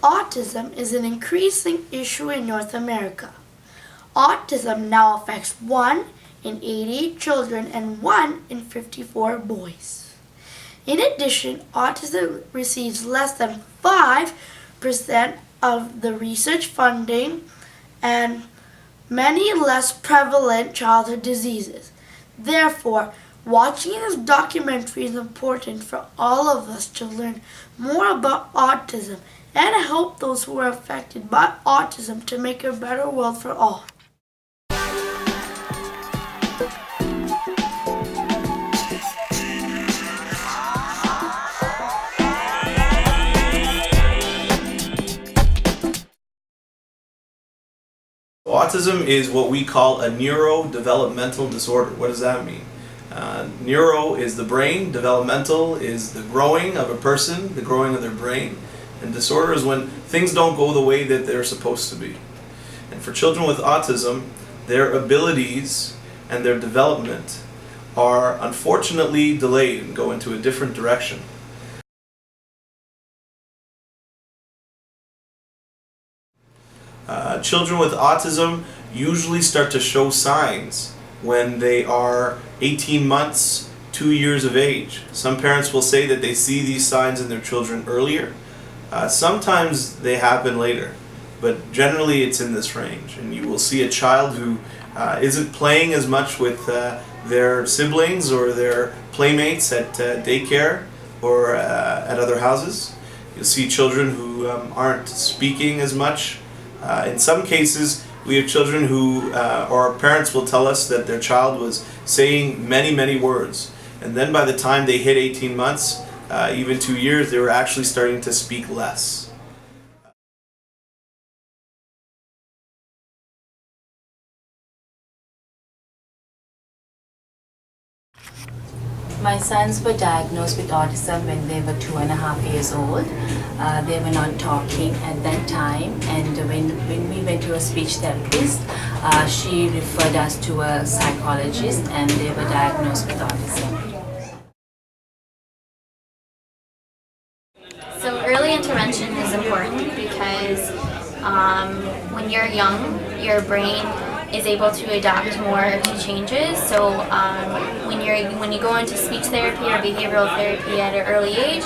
Autism is an increasing issue in North America. Autism now affects 1 in 88 children and 1 in 54 boys. In addition, autism receives less than 5% of the research funding and many less prevalent childhood diseases. Therefore, watching this documentary is important for all of us to learn more about autism and help those who are affected by autism to make a better world for all. Autism is what we call a neurodevelopmental disorder. What does that mean? Neuro is the brain, developmental is the growing of a person, the growing of their brain, and disorder is when things don't go the way that they're supposed to be. And for children with autism, their abilities and their development are unfortunately delayed and go into a different direction. Children with autism usually start to show signs when they are 18 months, 2 years of age. Some parents will say that they see these signs in their children earlier. Sometimes they happen later, but generally it's in this range. And you will see a child who isn't playing as much with their siblings or their playmates at daycare or at other houses. You'll see children who aren't speaking as much. In some cases, we have children who, or our parents will tell us that their child was saying many words. And then by the time they hit 18 months, even 2 years, they were actually starting to speak less. My sons were diagnosed with autism when they were 2.5 years old. They were not talking at that time, and when we went to a speech therapist, she referred us to a psychologist, and they were diagnosed with autism. So early intervention is important because when you're young, your brain is able to adapt more to changes. So when you go into speech therapy or behavioral therapy at an early age,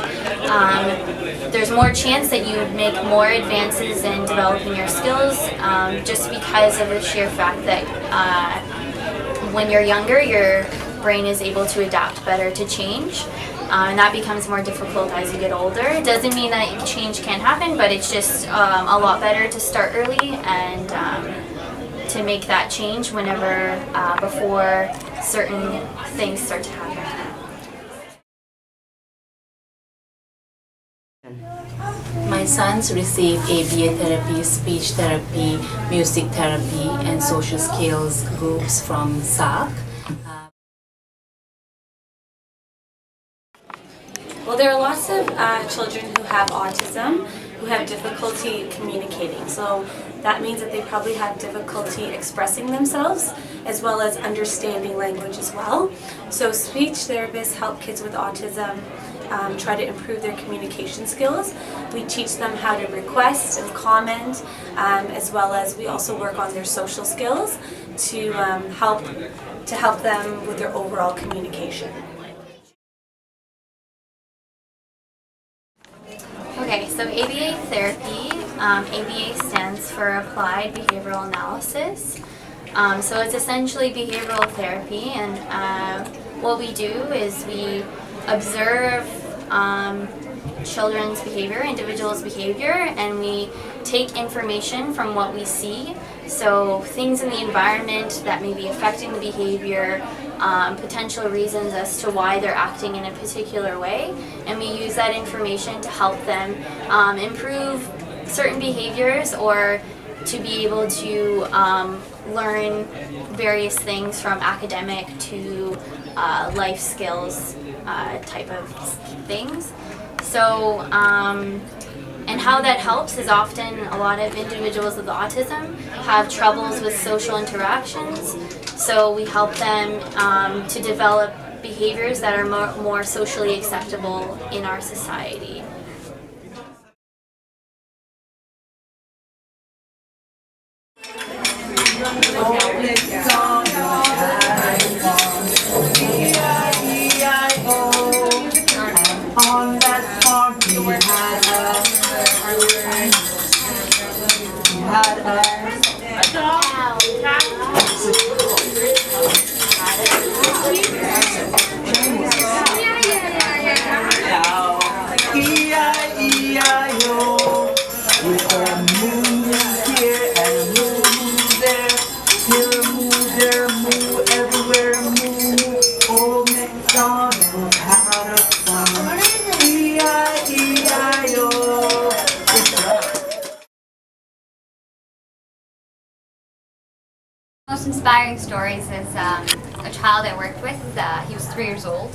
there's more chance that you would make more advances in developing your skills, just because of the sheer fact that when you're younger, your brain is able to adapt better to change. And that becomes more difficult as you get older. It doesn't mean that change can't happen, but it's just a lot better to start early and to make that change whenever, before certain things start to happen. My sons receive ABA therapy, speech therapy, music therapy, and social skills groups from SAC. Well, there are lots of children who have autism who have difficulty communicating. So that means that they probably have difficulty expressing themselves as well as understanding language as well. So speech therapists help kids with autism try to improve their communication skills. We teach them how to request and comment, as well as we also work on their social skills to help them with their overall communication. Okay, so ABA therapy, ABA stands for Applied Behavioral Analysis. So it's essentially behavioral therapy, and what we do is we observe children's behavior, individuals' behavior, and we take information from what we see. So things in the environment that may be affecting the behavior, potential reasons as to why they're acting in a particular way, and we use that information to help them improve certain behaviors or to be able to learn various things from academic to life skills type of things. So, and how that helps is often a lot of individuals with autism have troubles with social interactions. So we help them to develop behaviors that are more socially acceptable in our society. On that farm we E-I-E-I-O, with a moo here and a moo there, here a moo, there a moo, everywhere a moo. Old MacDonald had a farm. E-I-E-I-O. Most inspiring stories is a child I worked with. He was 3 years old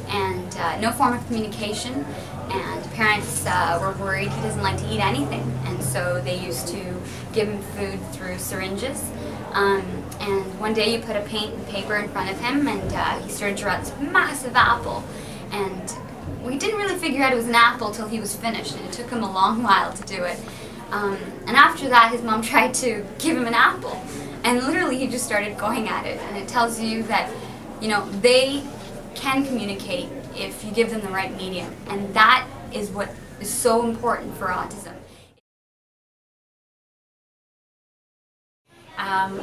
and no form of communication, and parents were worried he doesn't like to eat anything, and so they used to give him food through syringes. And one day you put a paint and paper in front of him and he started to draw this massive apple, and we didn't really figure out it was an apple till he was finished, and it took him a long while to do it. And after that his mom tried to give him an apple, and literally he just started going at it, and it tells you that, you know, they can communicate if you give them the right medium, and that is what is so important for autism.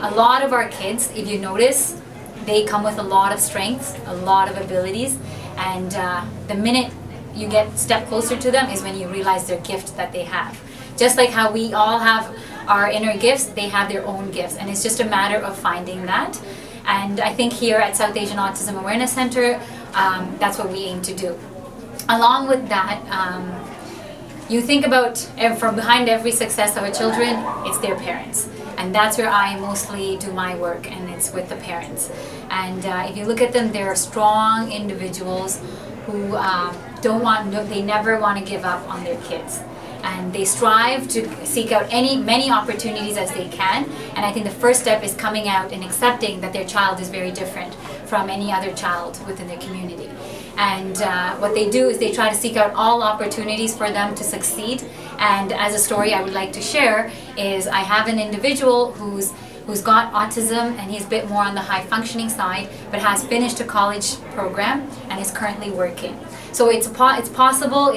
A lot of our kids, if you notice, they come with a lot of strengths, a lot of abilities, and the minute you get step closer to them is when you realize their gift that they have. Just like how we all have our inner gifts, they have their own gifts, and it's just a matter of finding that. And I think here at South Asian Autism Awareness Center, that's what we aim to do. Along with that, you think about, from behind every success of our children, it's their parents. And that's where I mostly do my work, and it's with the parents. And if you look at them, they're strong individuals who they never want to give up on their kids. And they strive to seek out many opportunities as they can. And I think the first step is coming out and accepting that their child is very different from any other child within their community. And what they do is they try to seek out all opportunities for them to succeed. And as a story I would like to share is I have an individual who's got autism, and he's a bit more on the high functioning side, but has finished a college program and is currently working. So it's possible.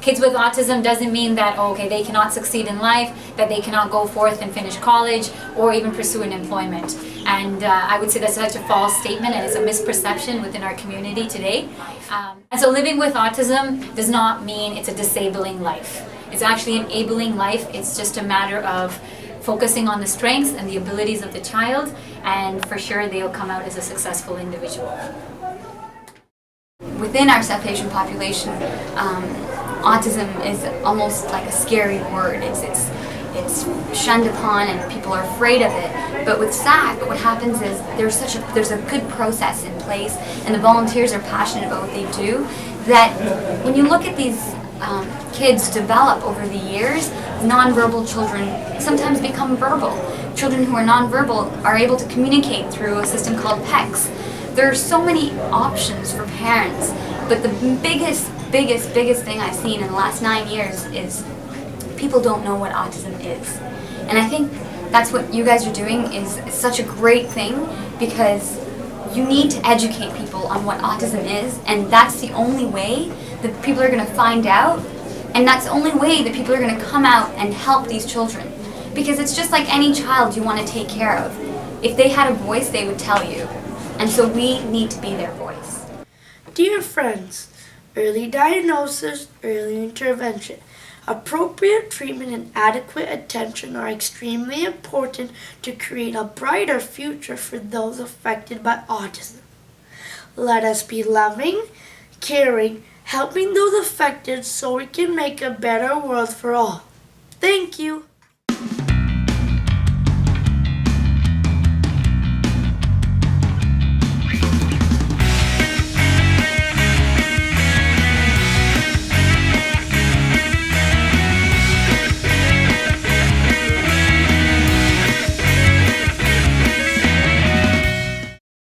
Kids with autism doesn't mean that, okay, they cannot succeed in life, that they cannot go forth and finish college or even pursue an employment. And I would say that's such a false statement, and it's a misperception within our community today. And so living with autism does not mean it's a disabling life. It's actually enabling life. It's just a matter of focusing on the strengths and the abilities of the child, and for sure they'll come out as a successful individual. Within our South Asian population, autism is almost like a scary word. It's shunned upon and people are afraid of it. But with SAC, what happens is there's a good process in place, and the volunteers are passionate about what they do, that when you look at these kids develop over the years, nonverbal children sometimes become verbal. Children who are nonverbal are able to communicate through a system called PECS. There are so many options for parents, but the biggest thing I've seen in the last 9 years is people don't know what autism is. And I think that's what you guys are doing is such a great thing, because you need to educate people on what autism is, and that's the only way that people are going to find out, and that's the only way that people are going to come out and help these children. Because it's just like any child you want to take care of. If they had a voice, they would tell you. And so we need to be their voice. Dear friends, early diagnosis, early intervention, appropriate treatment and adequate attention are extremely important to create a brighter future for those affected by autism. Let us be loving, caring, helping those affected so we can make a better world for all. Thank you.